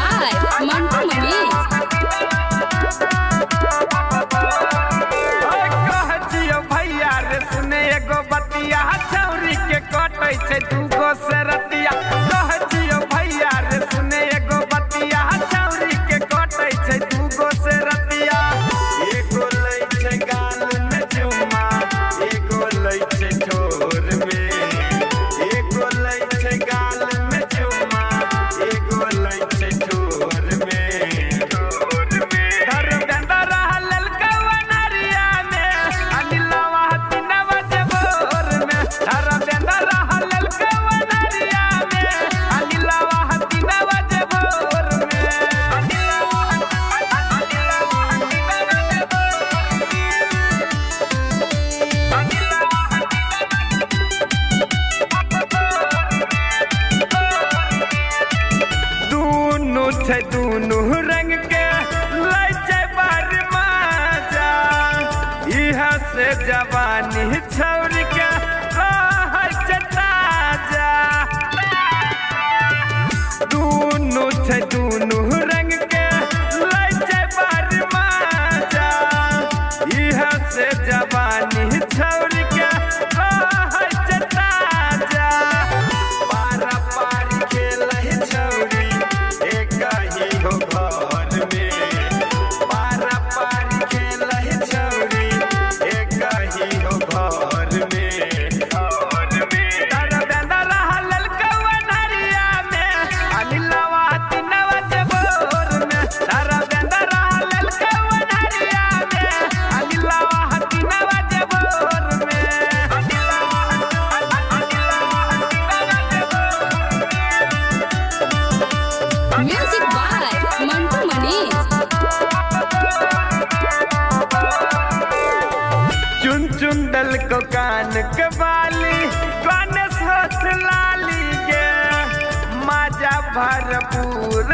by Mantu Manish. भैया रे सुने एगो बतिया छौरी के कटै छै दूगो से रतिया। कहजियो भैया रे सुने एगो बतिया छौरी के कटै छै दूगो से रतिया। एगो लै छै गाल में चुम्मा, एगो लै छै ठोर में। एगो लै छै गाल में चुम्मा, एगो लै छै ठोर में। दूनू रंग के लै छै बड़ मजा, इहा से जवानी छौरी के रहै छै ताजा। दूनू रंग के लै छै बड़ मजा, इहा से जवानी छौरी के रहै छै ताजा। पारा पारी खेलै छौरी हो घर में, पारा पारी खेलै छौरी एक ही हो घर में। Music by Mantu Manish. चुन चुन दल को कान के बाली, कान सोच लाली के मजा भरपूर।